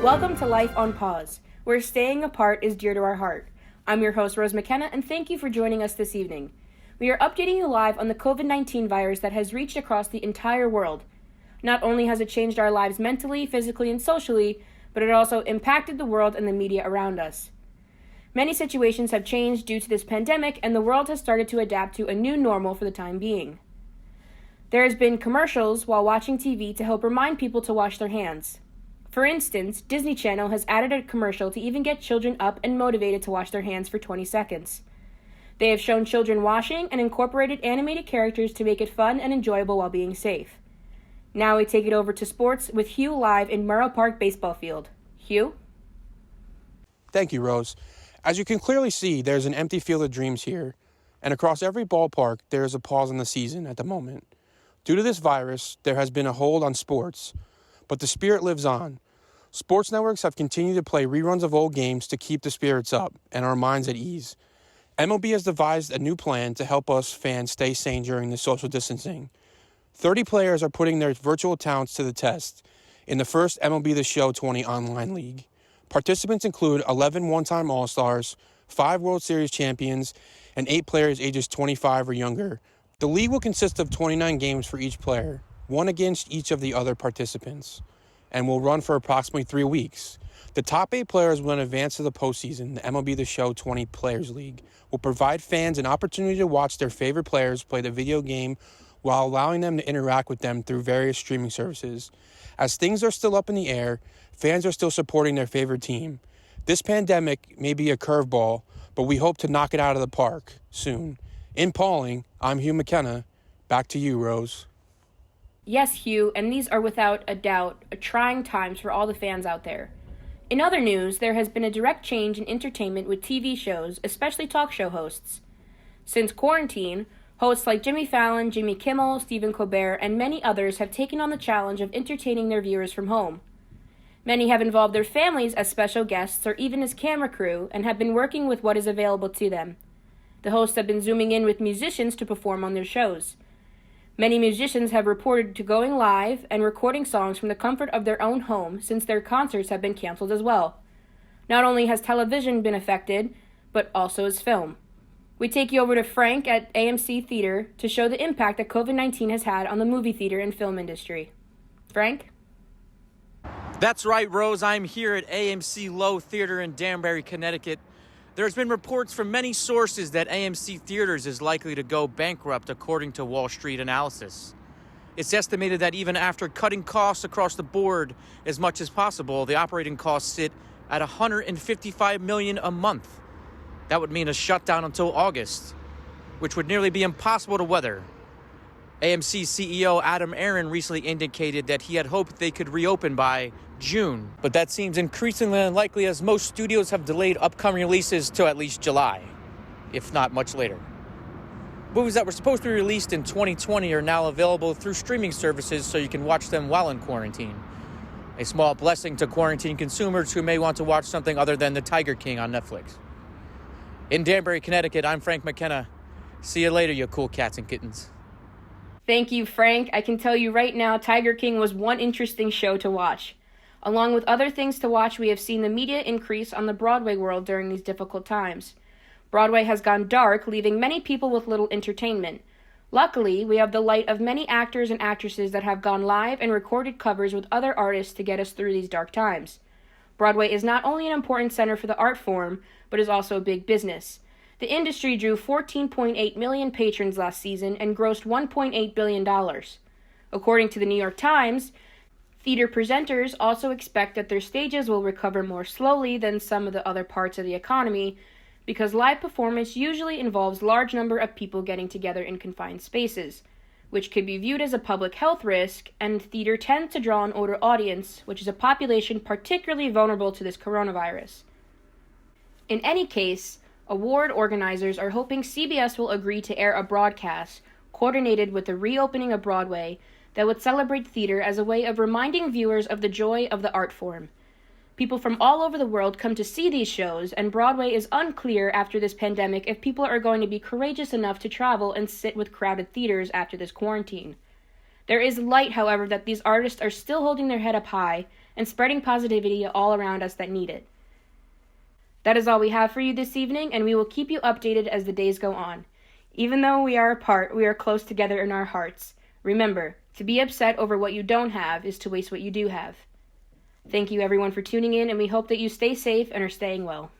Welcome to Life on Pause, where staying apart is dear to our heart. I'm your host, Rose McKenna, and thank you for joining us this evening. We are updating you live on the COVID-19 virus that has reached across the entire world. Not only has it changed our lives mentally, physically, and socially, but it also impacted the world and the media around us. Many situations have changed due to this pandemic, and the world has started to adapt to a new normal for the time being. There has been commercials while watching TV to help remind people to wash their hands. For instance, Disney Channel has added a commercial to even get children up and motivated to wash their hands for 20 seconds. They have shown children washing and incorporated animated characters to make it fun and enjoyable while being safe. Now we take it over to sports with Hugh live in Murrow Park baseball field. Hugh? Thank you, Rose. As you can clearly see, there's an empty field of dreams here, and across every ballpark, there is a pause in the season at the moment. Due to this virus, there has been a hold on sports, but the spirit lives on. Sports networks have continued to play reruns of old games to keep the spirits up and our minds at ease. MLB has devised a new plan to help us fans stay sane during the social distancing. 30 players are putting their virtual talents to the test in the first MLB The Show 20 online league. Participants include 11 one-time All-Stars, 5 World Series champions, and 8 players ages 25 or younger. The league will consist of 29 games for each player, one against each of the other participants, and will run for approximately 3 weeks. The top 8 players will advance to the postseason. The MLB The Show 20 Players League will provide fans an opportunity to watch their favorite players play the video game while allowing them to interact with them through various streaming services. As things are still up in the air, fans are still supporting their favorite team. This pandemic may be a curveball, but we hope to knock it out of the park soon. In Pauling, I'm Hugh McKenna. Back to you, Rose. Yes, Hugh, and these are without a doubt trying times for all the fans out there. In other news, there has been a direct change in entertainment with TV shows, especially talk show hosts. Since quarantine, hosts like Jimmy Fallon, Jimmy Kimmel, Stephen Colbert, and many others have taken on the challenge of entertaining their viewers from home. Many have involved their families as special guests or even as camera crew and have been working with what is available to them. The hosts have been zooming in with musicians to perform on their shows. Many musicians have reported to going live and recording songs from the comfort of their own home since their concerts have been canceled as well. Not only has television been affected, but also is film. We take you over to Frank at AMC Theater to show the impact that COVID-19 has had on the movie theater and film industry. Frank? That's right, Rose. I'm here at AMC Low Theater in Danbury, Connecticut. There's been reports from many sources that AMC Theaters is likely to go bankrupt, according to Wall Street analysis. It's estimated that even after cutting costs across the board as much as possible, the operating costs sit at $155 million a month. That would mean a shutdown until August, which would nearly be impossible to weather. AMC CEO Adam Aron recently indicated that he had hoped they could reopen by June, but that seems increasingly unlikely as most studios have delayed upcoming releases till at least July, if not much later. Movies that were supposed to be released in 2020 are now available through streaming services so you can watch them while in quarantine. A small blessing to quarantine consumers who may want to watch something other than The Tiger King on Netflix. In Danbury, Connecticut, I'm Frank McKenna. See you later, you cool cats and kittens. Thank you, Frank. I can tell you right now, Tiger King was one interesting show to watch. Along with other things to watch, we have seen the media increase on the Broadway world during these difficult times. Broadway has gone dark, leaving many people with little entertainment. Luckily, we have the light of many actors and actresses that have gone live and recorded covers with other artists to get us through these dark times. Broadway is not only an important center for the art form, but is also a big business. The industry drew 14.8 million patrons last season and grossed $1.8 billion. According to the New York Times, theater presenters also expect that their stages will recover more slowly than some of the other parts of the economy because live performance usually involves large number of people getting together in confined spaces, which could be viewed as a public health risk, and theater tends to draw an older audience, which is a population particularly vulnerable to this coronavirus. In any case, award organizers are hoping CBS will agree to air a broadcast coordinated with the reopening of Broadway that would celebrate theater as a way of reminding viewers of the joy of the art form. People from all over the world come to see these shows, and Broadway is unclear after this pandemic if people are going to be courageous enough to travel and sit with crowded theaters after this quarantine. There is light, however, that these artists are still holding their head up high and spreading positivity all around us that need it. That is all we have for you this evening, and we will keep you updated as the days go on. Even though we are apart, we are close together in our hearts. Remember, to be upset over what you don't have is to waste what you do have. Thank you everyone for tuning in, and we hope that you stay safe and are staying well.